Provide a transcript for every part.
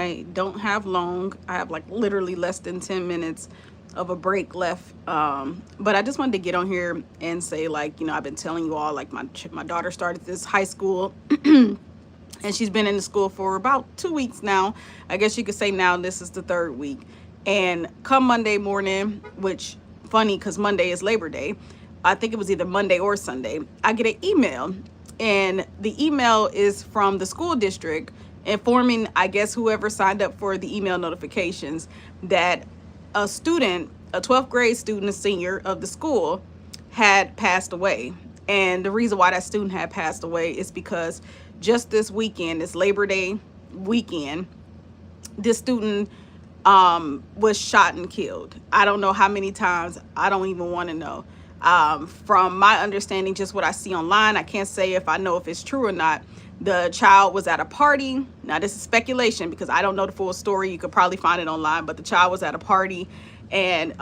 I don't have long. I have like literally less than 10 minutes of a break left. But I just wanted to get on here and say, like, I've been telling you all, like, my daughter started this high school, and she's been in the school for about 2 weeks now. I guess you could say now this is the third week. And come Monday morning, which funny because Monday is Labor Day, I think it was either Monday or Sunday, I get an email. And the email is from the school district informing, I guess, whoever signed up for the email notifications that a student, a 12th grade student, a senior of the school, had passed away. And the reason why that student had passed away is because just this weekend, this Labor Day weekend, this student was shot and killed. I don't know how many times. I don't even want to know. From my understanding, just what I see online, I can't say if I know if it's true or not. The child was at a party. Now, this is speculation because I don't know the full story. You could probably find it online, but the child was at a party, and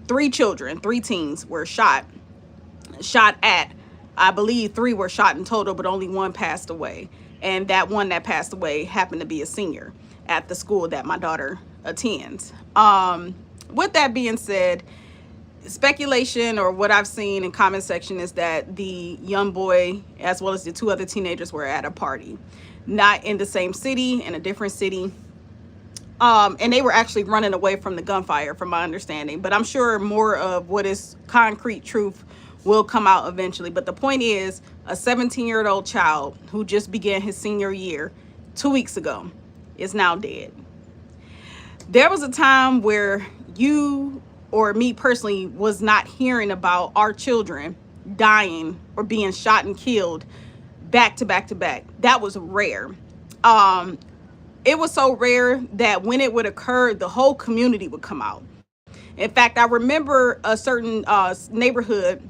three teens were shot at. I believe three were shot in total, but only one passed away. And that one that passed away happened to be a senior at the school that my daughter attends. With that being said, speculation, or what I've seen in comment section, is that the young boy as well as the two other teenagers were at a party, not in the same city, in a different city. And they were actually running away from the gunfire, from my understanding. But I'm sure more of what is concrete truth will come out eventually. But the point is, a 17-year-old child who just began his senior year 2 weeks ago is now dead. There was a time where you or me personally was not hearing about our children dying or being shot and killed back to back to back. That was rare. It was so rare that when it would occur, the whole community would come out. In fact, I remember a certain neighborhood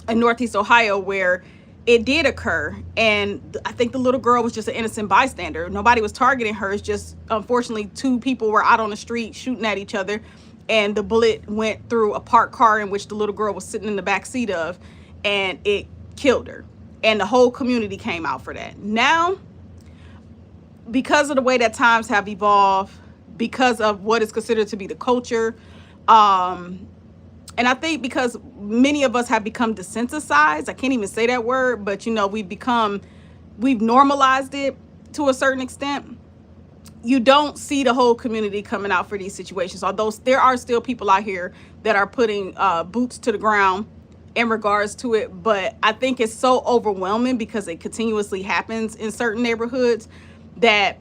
in Northeast Ohio where it did occur, and I think the little girl was just an innocent bystander. Nobody was targeting her. It's just, unfortunately, two people were out on the street shooting at each other, and the bullet went through a parked car in which the little girl was sitting in the back seat of, and it killed her. And the whole community came out for that. Now, because of the way that times have evolved, because of what is considered to be the culture, and I think because many of us have become desensitized, I can't even say that word, but we've normalized it to a certain extent. You don't see the whole community coming out for these situations, although there are still people out here that are putting boots to the ground in regards to it. But I think it's so overwhelming because it continuously happens in certain neighborhoods that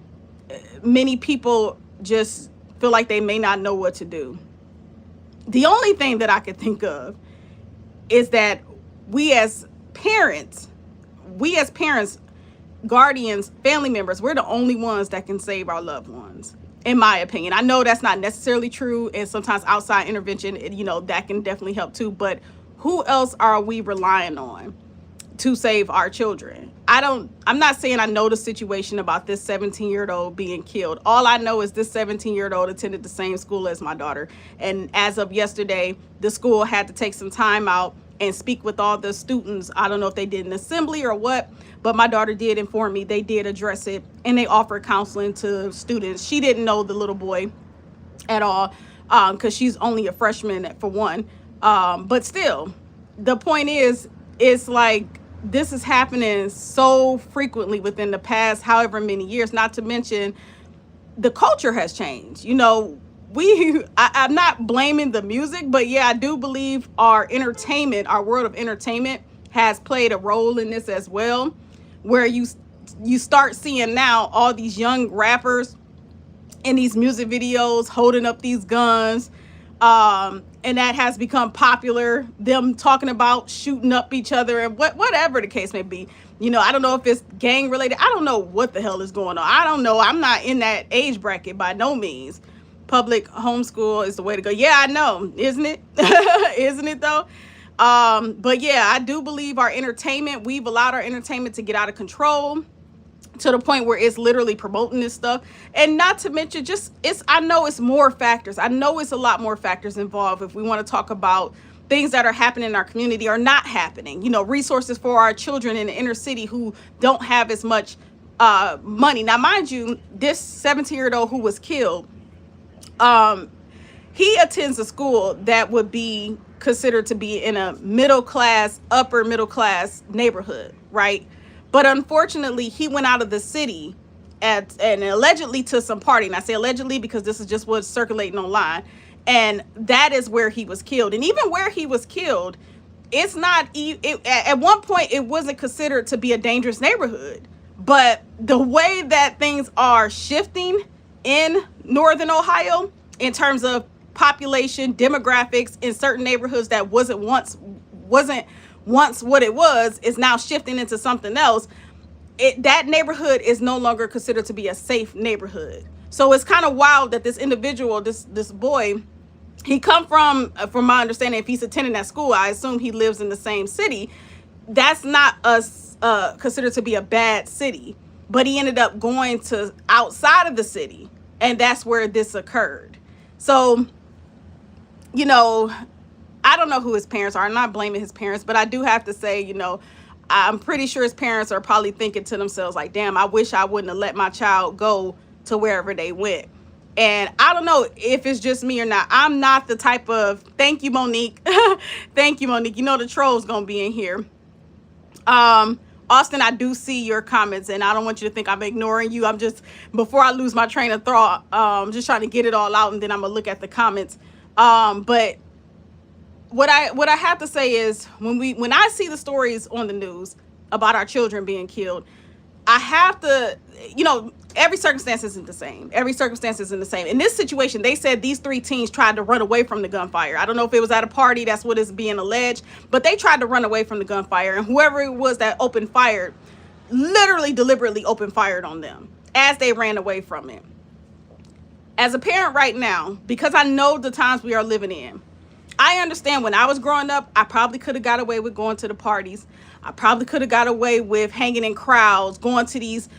many people just feel like they may not know what to do. The only thing that I could think of is that we as parents, guardians, family members, we're the only ones that can save our loved ones, in my opinion. I know that's not necessarily true, and sometimes outside intervention, that can definitely help too. But who else are we relying on to save our children? I'm not saying I know the situation about this 17-year-old being killed. All I know is this 17-year-old attended the same school as my daughter. And as of yesterday, the school had to take some time out and speak with all the students. I don't know if they did an assembly or what, but my daughter did inform me they did address it, and they offered counseling to students. She didn't know the little boy at all, because she's only a freshman for one. But still, the point is, it's like, this is happening so frequently within the past however many years, not to mention the culture has changed. I'm not blaming the music, but yeah, I do believe our world of entertainment has played a role in this as well, where you start seeing now all these young rappers in these music videos holding up these guns. And that has become popular, them talking about shooting up each other and whatever the case may be. I don't know if it's gang related. I don't know what the hell is going on. I don't know. I'm not in that age bracket by no means. Public homeschool is the way to go. Yeah, I know. Isn't it? Isn't it though? But yeah, I do believe we've allowed our entertainment to get out of control to the point where it's literally promoting this stuff. And not to mention, I know it's more factors. I know it's a lot more factors involved if we want to talk about things that are happening in our community or not happening. Resources for our children in the inner city who don't have as much money. Now, mind you, this 17-year-old who was killed, um, he attends a school that would be considered to be in a middle class, upper middle class neighborhood, right? But unfortunately, he went out of the city and allegedly to some party. And I say allegedly because this is just what's circulating online. And that is where he was killed. And even where he was killed, it's not, at one point, it wasn't considered to be a dangerous neighborhood. But the way that things are shifting in Northern Ohio in terms of population demographics in certain neighborhoods that wasn't once what it was is now shifting into something else. That neighborhood is no longer considered to be a safe neighborhood. So it's kind of wild that this individual, this boy, he come from my understanding, if he's attending that school, I assume he lives in the same city. That's not considered to be a bad city, but he ended up going to outside of the city, and that's where this occurred. So, you know, I don't know who his parents are. I'm not blaming his parents, but I do have to say, you know, I'm pretty sure his parents are probably thinking to themselves like, damn, I wish I wouldn't have let my child go to wherever they went. And I don't know if it's just me or not. I'm not the type of, thank you, Monique. Thank you, Monique. You know the troll's gonna be in here. Austin, I do see your comments, and I don't want you to think I'm ignoring you. I'm just, before I lose my train of thought, just trying to get it all out, and then I'm gonna look at the comments. But what I have to say is, when I see the stories on the news about our children being killed, I have to, you know, every circumstance isn't the same. Every circumstance isn't the same. In this situation, they said these 3 teens tried to run away from the gunfire. I don't know if it was at a party, that's what is being alleged, but they tried to run away from the gunfire, and whoever it was that opened fire, literally deliberately opened fired on them as they ran away from it. As a parent right now, because I know the times we are living in, I understand when I was growing up, I probably could have got away with going to the parties. I probably could have got away with hanging in crowds, going to these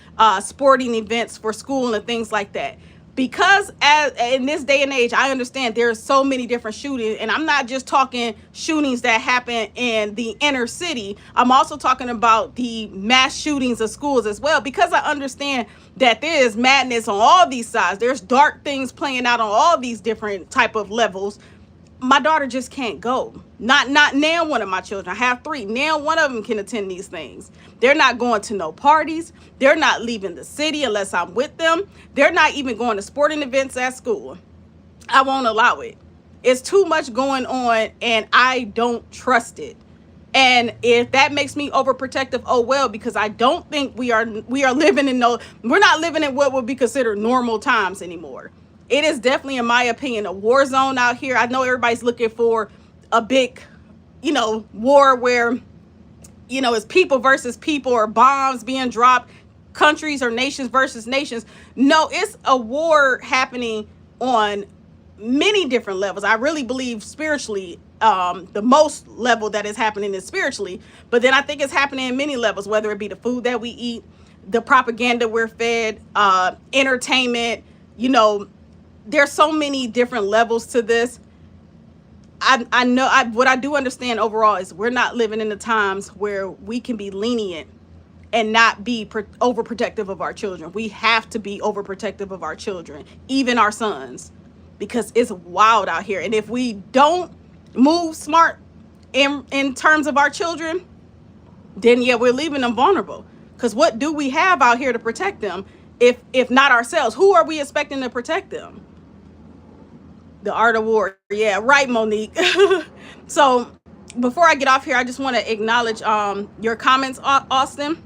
sporting events for school and things like that. Because in this day and age, I understand there are so many different shootings, and I'm not just talking shootings that happen in the inner city. I'm also talking about the mass shootings of schools as well, because I understand that there is madness on all these sides. There's dark things playing out on all these different type of levels. My daughter just can't go. Not now one of my children. I have 3. Now one of them can attend these things. They're not going to no parties. They're not leaving the city unless I'm with them. They're not even going to sporting events at school. I won't allow it. It's too much going on, and I don't trust it. And if that makes me overprotective, oh well, because I don't think we are living in we're not living in what would be considered normal times anymore. It is definitely, in my opinion, a war zone out here. I know everybody's looking for a big, you know, war where, you know, it's people versus people or bombs being dropped, countries or nations versus nations. No, it's a war happening on many different levels. I really believe spiritually, the most level that is happening is spiritually. But then I think it's happening in many levels, whether it be the food that we eat, the propaganda we're fed, entertainment, you know, there's so many different levels to this. I know what I do understand overall is we're not living in the times where we can be lenient and not be overprotective of our children. We have to be overprotective of our children, even our sons, because it's wild out here. And if we don't move smart in terms of our children, then yeah, we're leaving them vulnerable. Because what do we have out here to protect them if not ourselves? Who are we expecting to protect them? The art of war. Yeah, right, Monique. So before I get off here, I just want to acknowledge your comments, Austin.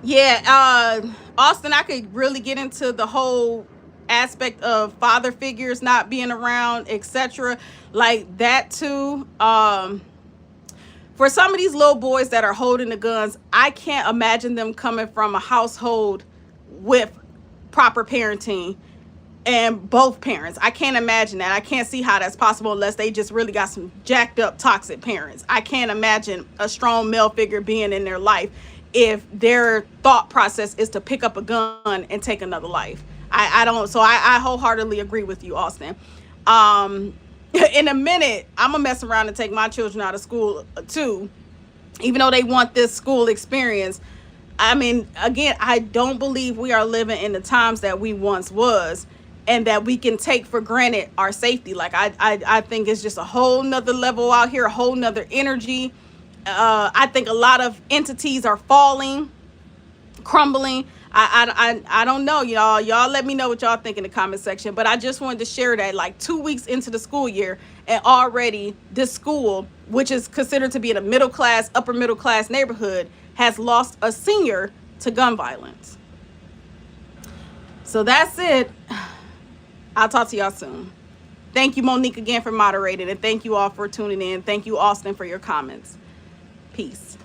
Yeah, Austin, I could really get into the whole aspect of father figures not being around, etc. Like that too. For some of these little boys that are holding the guns, I can't imagine them coming from a household with proper parenting and both parents. I can't imagine that. I can't see how that's possible unless they just really got some jacked up toxic parents. I can't imagine a strong male figure being in their life if their thought process is to pick up a gun and take another life. I don't. So I wholeheartedly agree with you, Austin. In a minute, I'm gonna mess around and take my children out of school too, even though they want this school experience. I mean, again, I don't believe we are living in the times that we once was, and that we can take for granted our safety. Like I think it's just a whole nother level out here, a whole nother energy. I think a lot of entities are falling, crumbling. I don't know, y'all. Y'all let me know what y'all think in the comment section. But I just wanted to share that, like 2 weeks into the school year, and already this school, which is considered to be in a middle class, upper middle class neighborhood, has lost a senior to gun violence. So that's it. I'll talk to y'all soon. Thank you, Monique, again for moderating, and thank you all for tuning in. Thank you, Austin, for your comments. Peace.